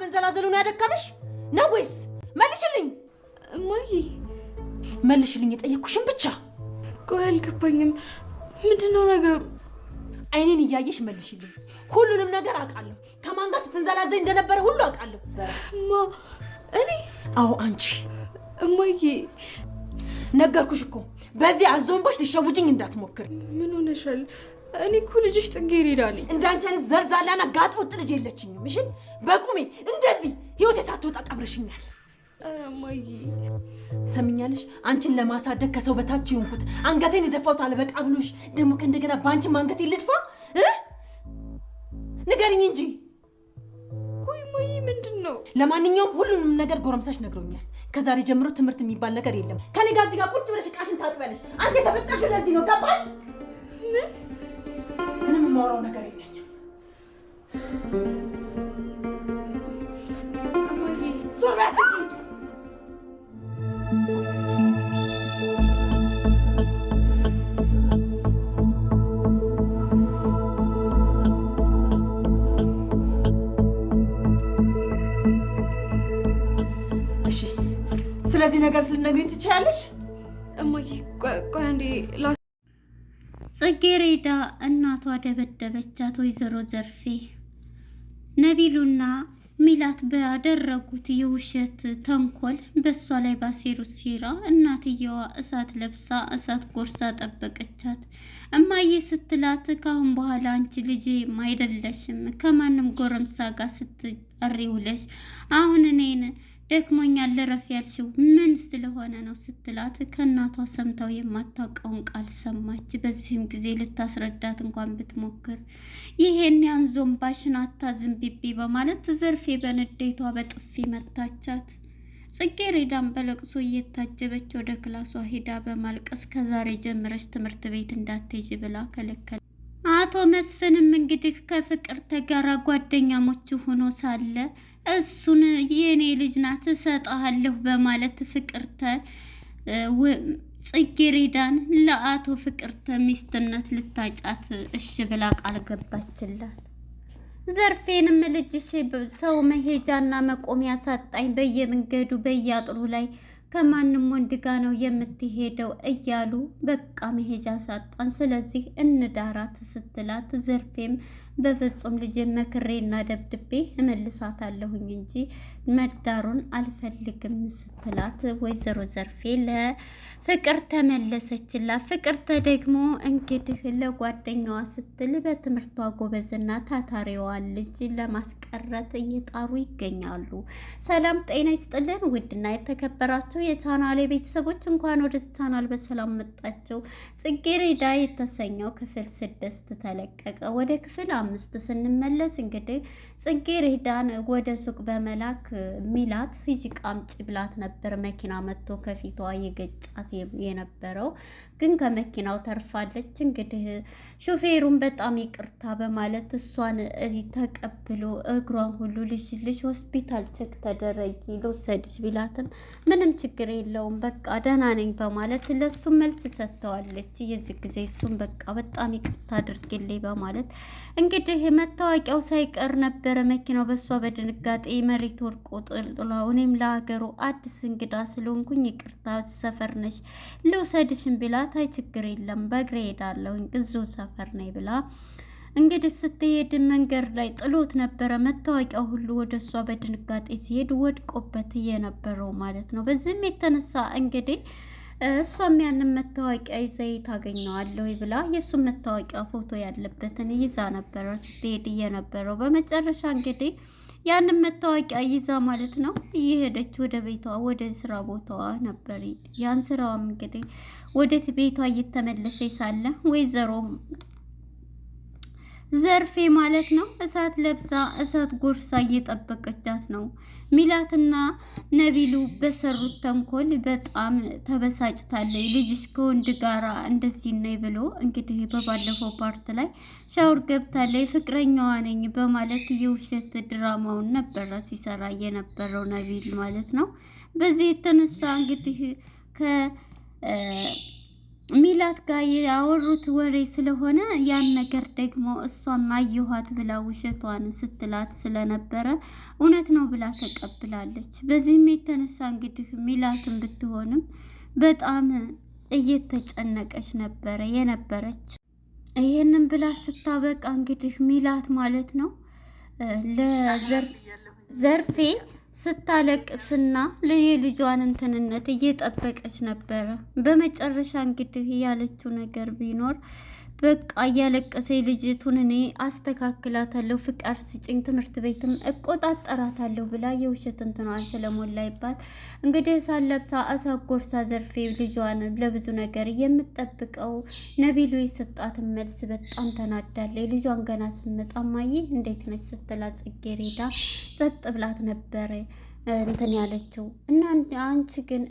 መንዘላዘሉን ያደከመሽ ነው ወይስ? መልሽልኝ እማዬ። መልሽልኝ የጠየኩሽን ብቻ። ቆይ አልገባኝም። ምንድነው ነገሩ? አይኔን እያየሽ መልሽልኝ። ሁሉንም ነገር አውቃለሁ። ከማን ጋር ስትንዘላዘኝ እንደነበረ ሁሉ አውቃለሁ። እማ እኔ? አዎ አንቺ። እማዬ ነገርኩሽ እኮ በዚህ አዞንባሽ ልሸውጅኝ እንዳትሞክር። ምን ሆነሻል? እኔ እኮ ልጅሽ ጽጌረዳ ነኝ። እንዳንቺ አይነት ዘርዛላና ጋጥ ወጥ ልጅ የለችኝም። እሺ በቁሜ እንደዚህ ህይወቴ ሳትወጣ ቀብረሽኛል። ኧረ እማዬ ሰምኛለሽ? አንቺን ለማሳደግ ከሰው በታች ይሆንኩት አንገቴን የደፋሁት አልበቃ ብሎሽ ደግሞ ከእንደገና በአንቺም አንገቴን ልድፋ? ንገሪኝ እንጂ። ቆይ እማዬ ምንድነው? ለማንኛውም ሁሉንም ነገር ጎረምሳሽ ነግሮኛል። ከዛሬ ጀምሮ ትምህርት የሚባል ነገር የለም። ከኔ ጋር እዚህ ጋር ቁጭ ብለሽ ዕቃሽን ታጥቢያለሽ። አንቺ የተፈጠርሽው ለዚህ ነው። ገባሽ? ምንም የማወራው ነገር የለኝም። እማዬ ዞር በይ አትንኪኝ። እሺ ስለዚህ ነገር ስለነግሪኝ ትችያለሽ? እማዬ ቆይ አንዴ ጽጌረዳ እናቷ ደበደበቻት። ወይዘሮ ዘርፌ ነቢሉና ሚላት ባደረጉት የውሸት ተንኮል በሷ ላይ ባሴሩት ሴራ እናትየዋ እሳት ለብሳ እሳት ጎርሳ ጠበቀቻት። እማዬ ስትላት ካሁን በኋላ አንቺ ልጄ አይደለሽም ከማንም ጎረምሳ ጋር ስትጠሪ ውለሽ አሁን እኔን ደክሞኛል ልረፍ ያልሽው ምን ስለሆነ ነው ስትላት ከእናቷ ሰምታው የማታውቀውን ቃል ሰማች። በዚህም ጊዜ ልታስረዳት እንኳን ብትሞክር ይሄን ያን ዞምባሽን አታዝም ቢቢ በማለት ዘርፌ በንዴቷ በጥፊ መታቻት። ጽጌረዳም በለቅሶ እየታጀበች ወደ ክላሷ ሄዳ በማልቀስ ከዛሬ ጀምረሽ ትምህርት ቤት እንዳትሄጂ ብላ ከለከለ። አቶ መስፍንም እንግዲህ ከፍቅርተ ጋር ጓደኛሞች ሆኖ ሳለ እሱን የኔ ልጅ ናት እሰጥሃለሁ በማለት ፍቅርተ ጽጌረዳን ለአቶ ፍቅርተ ሚስትነት ልታጫት እሺ ብላ ቃል ገባችላት። ዘርፌንም ልጅሽ ሰው መሄጃና መቆሚያ ሳጣኝ በየመንገዱ በየአጥሩ ላይ ከማንም ወንድ ጋ ነው የምትሄደው እያሉ በቃ መሄጃ ሳጣን፣ ስለዚህ እንዳራት ስትላት ዘርፌም በፍጹም ልጅ መክሬና ደብድቤ እመልሳታለሁኝ እንጂ መዳሩን አልፈልግም ስትላት ወይዘሮ ዘርፌ ለፍቅር ተመለሰችላት። ፍቅርተ ደግሞ እንግዲህ ለጓደኛዋ ስትል በትምህርቷ ጎበዝና ታታሪዋን ልጅ ለማስቀረት እየጣሩ ይገኛሉ። ሰላም ጤና ይስጥልን ውድና የተከበራችሁ የቻናሌ ቤተሰቦች እንኳን ወደ ቻናል በሰላም መጣችሁ። ጽጌረዳ የተሰኘው ክፍል 6 ተለቀቀ። ወደ ክፍል 5 ስንመለስ እንግዲህ ጽጌረዳን ወደ ሱቅ በመላክ ሚላት ሂጂ ቃምጪ ብላት ነበር። መኪና መጥቶ ከፊቷ የገጫት የነበረው ግን ከመኪናው ተርፋለች። እንግዲህ ሹፌሩን በጣም ይቅርታ በማለት እሷን ተቀብሎ እግሯን ሁሉ ልጅ ሆስፒታል ቼክ ተደረጊ ልውሰድሽ ቢላትም ምንም ችግር የለውም በቃ ደህና ነኝ በማለት ለሱ መልስ ሰጥተዋለች። የዚህ ጊዜ እሱም በቃ በጣም ይቅርታ አድርግልኝ በማለት እንግዲህ መታወቂያው ሳይቀር ነበረ መኪናው በሷ በድንጋጤ መሬት ወርቆ ጥሏ እኔም ለሀገሩ አዲስ እንግዳ ስለሆንኩኝ ይቅርታ ሰፈር ነሽ ልውሰድሽን ቢላት አይ ችግር የለም በእግሬ ሄዳለሁኝ እዚሁ ሰፈር ነኝ ብላ እንግዲህ ስትሄድ መንገድ ላይ ጥሎት ነበረ መታወቂያው ሁሉ ወደ እሷ በድንጋጤ ሲሄድ ወድቆበት የነበረው ማለት ነው። በዚህም የተነሳ እንግዲህ እሷም ያንን መታወቂያ ይዘይ ታገኘዋለሁ ብላ የእሱን መታወቂያ ፎቶ ያለበትን ይዛ ነበረ ስትሄድ የነበረው። በመጨረሻ እንግዲህ ያንን መታወቂያ ይዛ ማለት ነው እየሄደች ወደ ቤቷ ወደ ስራ ቦታዋ ነበር። ያን ስራዋም እንግዲህ ወደ ቤቷ እየተመለሰች ሳለ ወይዘሮ ዘርፌ ማለት ነው እሳት ለብሳ እሳት ጎርሳ እየጠበቀቻት ነው። ሚላትና ነቢሉ በሰሩት ተንኮል በጣም ተበሳጭታለች። ልጅሽ ከወንድ ጋራ እንደዚህ ነው ብሎ እንግዲህ በባለፈው ፓርት ላይ ሻወር ገብታለች ፍቅረኛዋ ነኝ በማለት የውሸት ድራማውን ነበረ ሲሰራ የነበረው ነቢል ማለት ነው። በዚህ የተነሳ እንግዲህ ሚላት ጋር ያወሩት ወሬ ስለሆነ ያን ነገር ደግሞ እሷም አየኋት ብላ ውሸቷን ስትላት ስለነበረ እውነት ነው ብላ ተቀብላለች። በዚህም የተነሳ እንግዲህ ሚላትን ብትሆንም በጣም እየተጨነቀች ነበረ የነበረች። ይሄንን ብላ ስታበቃ እንግዲህ ሚላት ማለት ነው ለዘርፌ ስታለቅስና የልጇን እንትንነት እየጠበቀች ነበረ። በመጨረሻ እንግዲህ ያለችው ነገር ቢኖር በቃ እያለቀሰ ልጅቱን እኔ አስተካክላታለሁ፣ ፍቃድ ስጭኝ፣ ትምህርት ቤትም እቆጣጠራታለሁ ብላ የውሸት እንትኗን ስለሞላይባት እንግዲህ ሳለብሳ አሳጎርሳ ዘርፌ ልጇን ለብዙ ነገር የምትጠብቀው ነቢሉ የሰጣትን መልስ በጣም ተናዳለች። ልጇን ገና ስመጣ ማዬ እንዴት ነች ስትላት ጽጌረዳ ጸጥ ብላት ነበረ እንትን ያለችው እና አንቺ ግን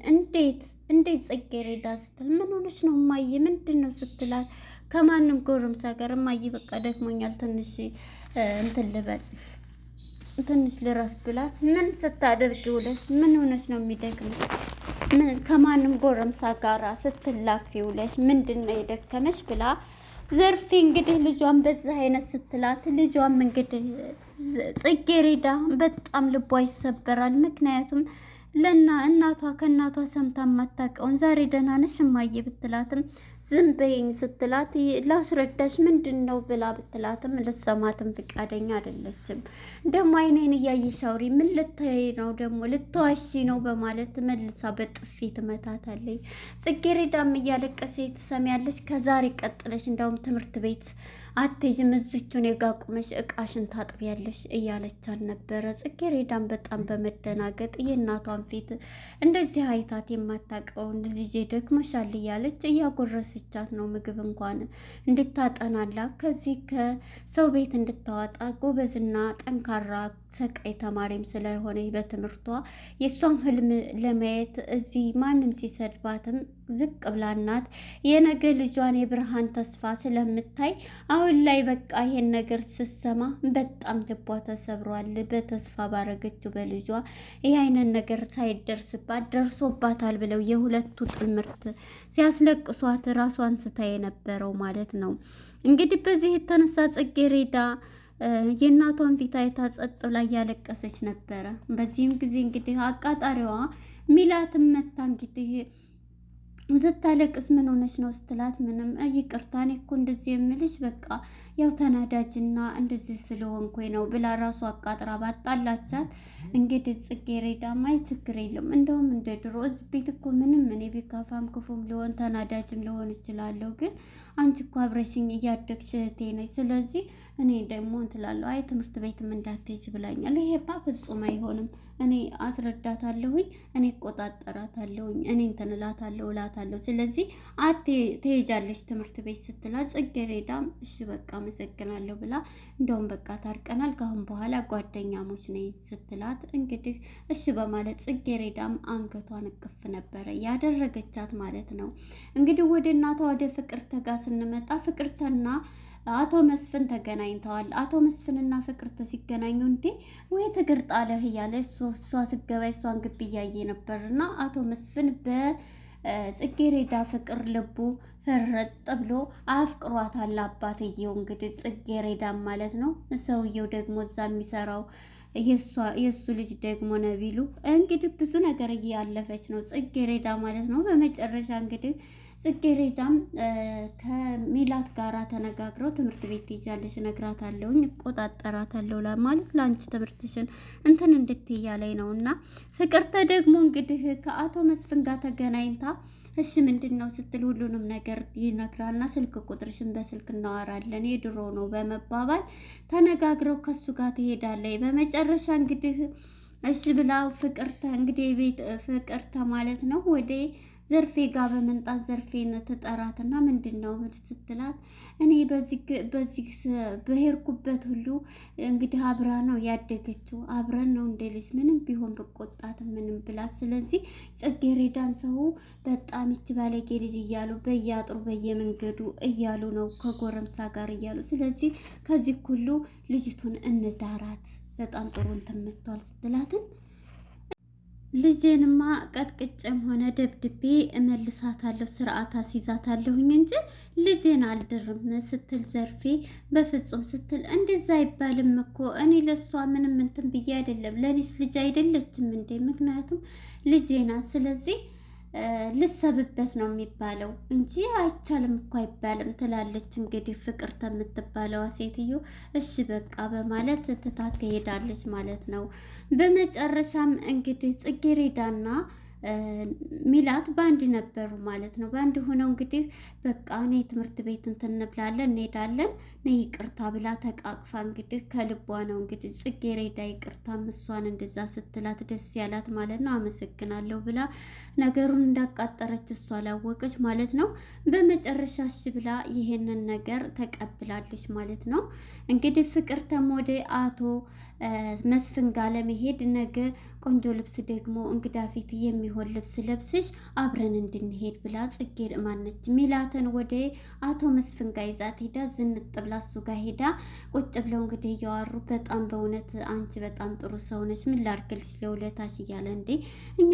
እንዴት ጽጌረዳ ስትል ምን ሆነች ነው ማዬ ምንድን ነው ስትላት ከማንም ጎረምሳ ጋር ማዬ በቃ ደክሞኛል ትንሽ እንትን ልበል ትንሽ ልረፍ ብላት ምን ስታደርጊ ውለሽ ምን ሆነች ነው የሚደክምሽ ከማንም ጎረምሳ ጋራ ስትላፊ ውለሽ ምንድነው የደከመሽ ብላ ዘርፌ እንግዲህ ልጇን በዛ አይነት ስትላት ልጇም እንግዲህ ጽጌረዳ በጣም ልቧ ይሰበራል። ምክንያቱም እናቷ ከእናቷ ሰምታ ማታውቀውን ዛሬ ደህና ነሽ እማዬ ብትላትም ዝም በይኝ ስትላት ላስረዳሽ ምንድን ነው ብላ ብትላትም ልትሰማትም ፍቃደኛ አይደለችም። ደግሞ አይኔን እያየሽ አውሪ ምን ልታይ ነው ደግሞ ልትዋሺ ነው በማለት መልሳ በጥፊ ትመታታለች። ጽጌረዳም እያለቀሰች ትሰሚያለሽ ከዛሬ ቀጥለሽ እንዳውም ትምህርት ቤት አትሄጂም እዚቹን የጋቁመሽ እቃሽን ታጥቢያለሽ እያለቻት ነበረ። ጽጌረዳም በጣም በመደናገጥ የእናቷን ፊት እንደዚህ አይታት የማታውቀውን ልጄ ደክሞሻል እያለች እያጎረሰቻት ነው። ምግብ እንኳን እንድታጠናላ ከዚህ ከሰው ቤት እንድታወጣ ጎበዝና ጠንካራ ሰቃይ ተማሪም ስለሆነ በትምህርቷ የእሷን ህልም ለማየት እዚህ ማንም ሲሰድባትም ዝቅ ብላ እናት የነገ ልጇን የብርሃን ተስፋ ስለምታይ አሁን ላይ በቃ ይሄን ነገር ስትሰማ በጣም ልቧ ተሰብሯል። በተስፋ ባረገችው በልጇ ይህ አይነት ነገር ሳይደርስባት ደርሶባታል ብለው የሁለቱ ጥምርት ሲያስለቅሷት ራሷን ስታ የነበረው ማለት ነው። እንግዲህ በዚህ የተነሳ ጽጌረዳ የእናቷን ፊት አይታ ጸጥ ብላ እያለቀሰች ነበረ። በዚህም ጊዜ እንግዲህ አቃጣሪዋ ሚላትም መታ እንግዲህ ስታለቅስ ምን ሆነች ነው ስትላት ምንም ይቅርታ እኔ እኮ እንደዚህ የምልሽ በቃ ያው ተናዳጅና እንደዚህ ስለሆንኩኝ ነው ብላ ራሱ አቃጥራ ባጣላቻት። እንግዲህ ጽጌረዳም አይ ችግር የለም እንደውም እንደ ድሮ እዚህ ቤት እኮ ምንም እኔ ቢካፋም ክፉም ሊሆን ተናዳጅም ሊሆን እችላለሁ፣ ግን አንቺ እኮ አብረሽኝ እያደግሽ እህቴ ነች። ስለዚህ እኔ ደግሞ እንትላለሁ አይ ትምህርት ቤትም እንዳትሄጂ ብላኛል። ይሄማ ፍጹም አይሆንም፣ እኔ አስረዳታለሁኝ፣ እኔ እቆጣጠራታለሁኝ፣ እኔ እንትን እላታለሁ እላታለሁ። ስለዚህ ትሄጃለሽ ትምህርት ቤት ስትላት ጽጌረዳም እሺ በቃ አመሰግናለሁ ብላ እንደውም በቃ ታርቀናል ካሁን በኋላ ጓደኛሞች ነኝ ስትላት እንግዲህ እሺ በማለት ጽጌረዳም አንገቷን እቅፍ ነበረ ያደረገቻት ማለት ነው። እንግዲህ ወደ እናቷ ወደ ፍቅርተ ጋር ስንመጣ ፍቅርተና አቶ መስፍን ተገናኝተዋል። አቶ መስፍንና ፍቅርተ ሲገናኙ እንዴ ወይ ትግር ጣለህ እያለ እሷ ስገባ እሷን ግቢ እያየ ነበርና አቶ መስፍን በጽጌረዳ ፍቅር ልቡ ፈረጥ ብሎ አፍቅሯታል። አባትየው እንግዲህ ጽጌረዳ ማለት ነው። ሰውየው ደግሞ እዛ የሚሰራው የእሱ ልጅ ደግሞ ነቢሉ እንግዲህ ብዙ ነገር እያለፈች ነው ጽጌረዳ ማለት ነው። በመጨረሻ እንግዲህ ጽጌረዳም ከሚላት ጋራ ተነጋግረው ትምህርት ቤት ትይዣለሽ እነግራታለሁኝ እቆጣጠራታለሁ ማለት ለአንቺ ትምህርትሽን እንትን እንድትያለኝ ነው። እና ፍቅርተ ደግሞ እንግዲህ ከአቶ መስፍን ጋር ተገናኝታ እሺ ምንድን ነው ስትል ሁሉንም ነገር ይነግራና ስልክ ቁጥርሽን በስልክ እናወራለን የድሮ ነው በመባባል ተነጋግረው ከሱ ጋር ትሄዳለች። በመጨረሻ እንግዲህ እሺ ብላ ፍቅርተ እንግዲህ ቤት ፍቅርተ ማለት ነው ወደ ዘርፌ ጋር በመንጣት ዘርፌን ትጠራትና ምንድነው ስትላት እኔ በዚህ በሄርኩበት ሁሉ እንግዲህ አብራ ነው ያደገችው አብረን ነው እንደ ልጅ ምንም ቢሆን ብቆጣት ምንም ብላ ስለዚህ ጽጌረዳን ሰው በጣም ይች ባለጌ ልጅ እያሉ በየአጥሩ በየመንገዱ እያሉ ነው ከጎረምሳ ጋር እያሉ ስለዚህ ከዚህ ሁሉ ልጅቱን እንዳራት በጣም ጥሩ እንትን መጥቷል ስትላትን ልጄንማ ቀጥቅጬም ሆነ ደብድቤ እመልሳታለሁ፣ ስርዓት አስይዛታለሁኝ እንጂ ልጄን አልድርም ስትል ዘርፌ በፍጹም ስትል እንደዛ አይባልም እኮ እኔ ለእሷ ምንም እንትን ብዬ አይደለም። ለእኔስ ልጅ አይደለችም እንዴ? ምክንያቱም ልጄ ናት። ስለዚህ ልሰብበት ነው የሚባለው እንጂ አይቻልም እኮ አይባልም ትላለች። እንግዲህ ፍቅርተ የምትባለዋ ሴትዮ እሺ በቃ በማለት ትታት ትሄዳለች ማለት ነው። በመጨረሻም እንግዲህ ጽጌሬዳና ሚላት በአንድ ነበሩ ማለት ነው። በአንድ ሆነው እንግዲህ በቃ እኔ ትምህርት ቤት እንትን እንብላለን እንሄዳለን እኔ ይቅርታ ብላ ተቃቅፋ እንግዲህ ከልቧ ነው እንግዲህ ጽጌሬዳ ይቅርታ እሷን እንደዛ ስትላት ደስ ያላት ማለት ነው። አመሰግናለሁ ብላ ነገሩን እንዳቃጠረች እሷ ላወቀች ማለት ነው። በመጨረሻ እሺ ብላ ይሄንን ነገር ተቀብላለች ማለት ነው። እንግዲህ ፍቅርተም ወደ አቶ መስፍን ጋር ለመሄድ ነገ ቆንጆ ልብስ ደግሞ እንግዳ ፊት የሚሆን ልብስ ለብስሽ አብረን እንድንሄድ ብላ ጽጌ ማነች ሚላትን ወደ አቶ መስፍን ጋር ይዛት ሄዳ ዝንጥ ብላ እሱ ጋር ሄዳ ቁጭ ብለው እንግዲህ እያዋሩ በጣም በእውነት አንቺ በጣም ጥሩ ሰው ነች፣ ምን ላድርግልሽ ለውለታሽ እያለ እንዴ እኛ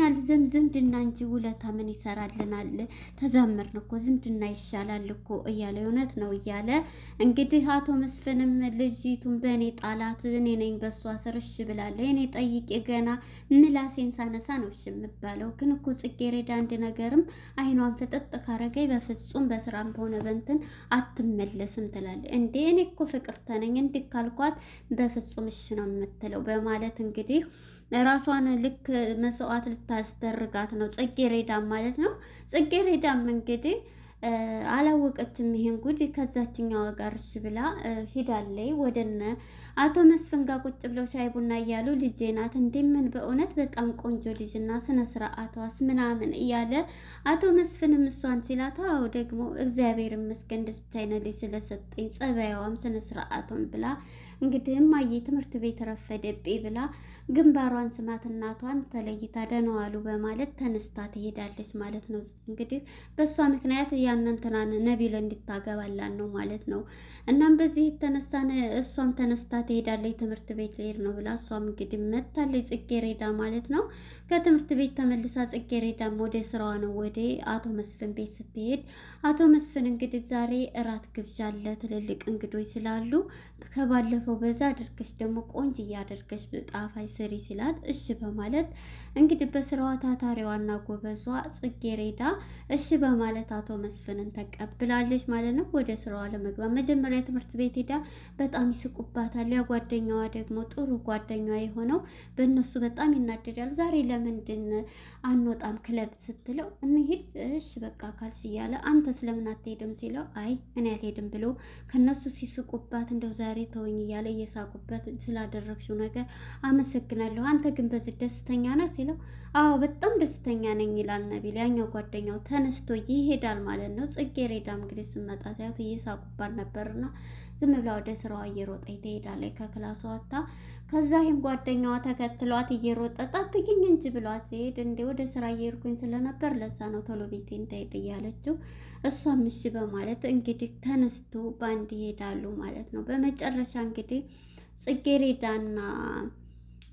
ዝምድና እንጂ ውለታ ምን ይሰራልናል? ተዛመርን እኮ ዝምድና ይሻላል እኮ እያለ እውነት ነው እያለ እንግዲህ አቶ መስፍንም ልጅቱን በእኔ ጣላት እኔ ነኝ በሷ ስርሽ ብላለች። እኔ ጠይቄ ገና ምላሴን ሳነሳ ነው እሺ የምባለው። ግን እኮ ጽጌሬዳ አንድ ነገርም አይኗን ፍጥጥ ካረገኝ በፍጹም በስራም ሆነ በንትን አትመለስም ትላለች። እንዴ እኔ እኮ ፍቅርተ ነኝ እንዲህ ካልኳት በፍጹም እሺ ነው የምትለው በማለት እንግዲህ ራሷን ልክ መስዋዕት ልታስደርጋት ነው ጽጌሬዳም ማለት ነው። ጽጌሬዳም እንግዲህ አላወቀችም ይሄን ጉድ። ከዛችኛው ጋር እሺ ብላ ሂዳለይ ወደነ አቶ መስፍን ጋር ቁጭ ብለው ሻይ ቡና እያሉ ልጄ ናት እንደምን በእውነት በጣም ቆንጆ ልጅና ስነ ስርዓቷስ ምናምን እያለ አቶ መስፍንም እሷን ሲላት አዎ ደግሞ እግዚአብሔር ይመስገን ደስታ አይነት ልጅ ስለሰጠኝ ጸባይዋም ስነ ስርዓቷም ብላ እንግዲህ እማዬ ትምህርት ቤት ረፈደብኝ ብላ ግንባሯን ስማት እናቷን ተለይታ ደህና ዋሉ በማለት ተነስታ ትሄዳለች ማለት ነው። እንግዲህ በእሷ ምክንያት ያንን ትናን ነቢል እንድታገባላን ነው ማለት ነው። እናም በዚህ የተነሳን እሷም ተነስታ ትሄዳለች ትምህርት ቤት ልሄድ ነው ብላ እሷም እንግዲህ መታለች ጽጌሬዳ ማለት ነው። ከትምህርት ቤት ተመልሳ ጽጌሬዳም ወደ ስራዋ ነው ወደ አቶ መስፍን ቤት ስትሄድ አቶ መስፍን እንግዲህ ዛሬ እራት ግብዣ አለ ትልልቅ እንግዶች ስላሉ ከባለፈው በዛ አድርገሽ ደግሞ ቆንጆ እያደርገሽ ጣፋጭ ስሪ ሲላት እሺ በማለት እንግዲህ በስራዋ ታታሪዋና ጎበዟ ጽጌሬዳ እሺ በማለት አቶ መስፍንን ተቀብላለች ማለት ነው። ወደ ስራዋ ለመግባት መጀመሪያ ትምህርት ቤት ሄዳ በጣም ይስቁባታል። ያ ጓደኛዋ ደግሞ ጥሩ ጓደኛዋ የሆነው በእነሱ በጣም ይናደዳል። ዛሬ ለምንድን አንወጣም ክለብ ስትለው እንሂድ እሺ በቃ ካልሽ እያለ አንተ ስለምን አትሄድም ሲለው አይ እኔ አልሄድም ብሎ ከነሱ ሲስቁባት እንደው ዛሬ ተወኝ እያለ እየሳቁበት ስላደረግሽው ነገር አመሰግናለሁ። አንተ ግን በዚህ ደስተኛ ነህ ሲለው አዎ በጣም ደስተኛ ነኝ ይላል ነቢል። ያኛው ጓደኛው ተነስቶ ይሄዳል ማለት ነው። ጽጌሬዳም እንግዲህ ስመጣ ሳይሆን እየሳቁባት ነበርና ዝም ብላ ወደ ስራዋ እየሮጠች ትሄዳለች ከክላሷ ወጥታ። ከዛ ይህም ጓደኛዋ ተከትሏት እየሮጠ ጠብቂኝ እንጂ ብሏት ሲሄድ እንዴ ወደ ስራ እየሄድኩኝ ስለነበር ለዛ ነው ቶሎ ቤቴ እንዳይሄድ እያለችው እሷም እሺ በማለት እንግዲህ ተነስቶ ባንድ ይሄዳሉ ማለት ነው። በመጨረሻ እንግዲህ ጽጌሬዳና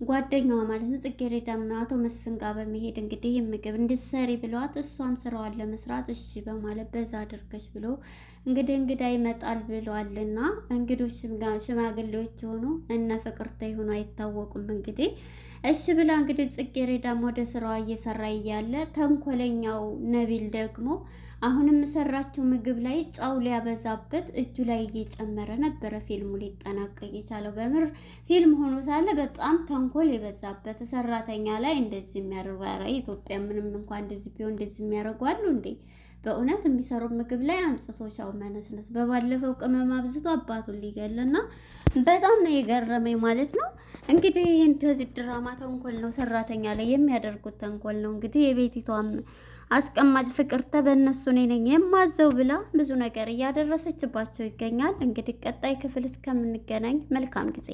ጓደኛዋ ማለት ነው ጽጌሬዳም አቶ መስፍን ጋር በመሄድ እንግዲህ ምግብ እንድትሰሪ ብለዋት እሷም ስራዋን ለመስራት እሺ በማለት በዛ አድርገሽ ብሎ እንግዲህ እንግዳ ይመጣል ብለዋልና እንግዶች ሽማግሌዎች ሆኑ እነ ፍቅርተ ይሆኑ አይታወቁም። እንግዲህ እሺ ብላ እንግዲህ ጽጌሬዳም ወደ ስራዋ እየሰራ እያለ ተንኮለኛው ነቢል ደግሞ አሁንም ሰራችው ምግብ ላይ ጫው ሊያበዛበት እጁ ላይ እየጨመረ ነበረ ፊልሙ ሊጠናቀቅ የቻለው። በምር ፊልም ሆኖ ሳለ በጣም ተንኮል የበዛበት ሰራተኛ ላይ እንደዚህ የሚያደርጉ ኧረ ኢትዮጵያ ምንም እንኳን እንደዚህ ቢሆን እንደዚህ የሚያደርጉ አሉ እንዴ? በእውነት የሚሰሩ ምግብ ላይ አንጽቶ ቻው መነስነስ። በባለፈው ቅመም አብዝቶ አባቱን ሊገልና በጣም ነው የገረመኝ ማለት ነው። እንግዲህ እንደዚህ ድራማ ተንኮል ነው ሰራተኛ ላይ የሚያደርጉት ተንኮል ነው። እንግዲህ የቤቲቷም አስቀማጭ ፍቅርተ በእነሱ እኔ ነኝ የማዘው ብላ ብዙ ነገር እያደረሰችባቸው ይገኛል። እንግዲህ ቀጣይ ክፍል እስከምንገናኝ መልካም ጊዜ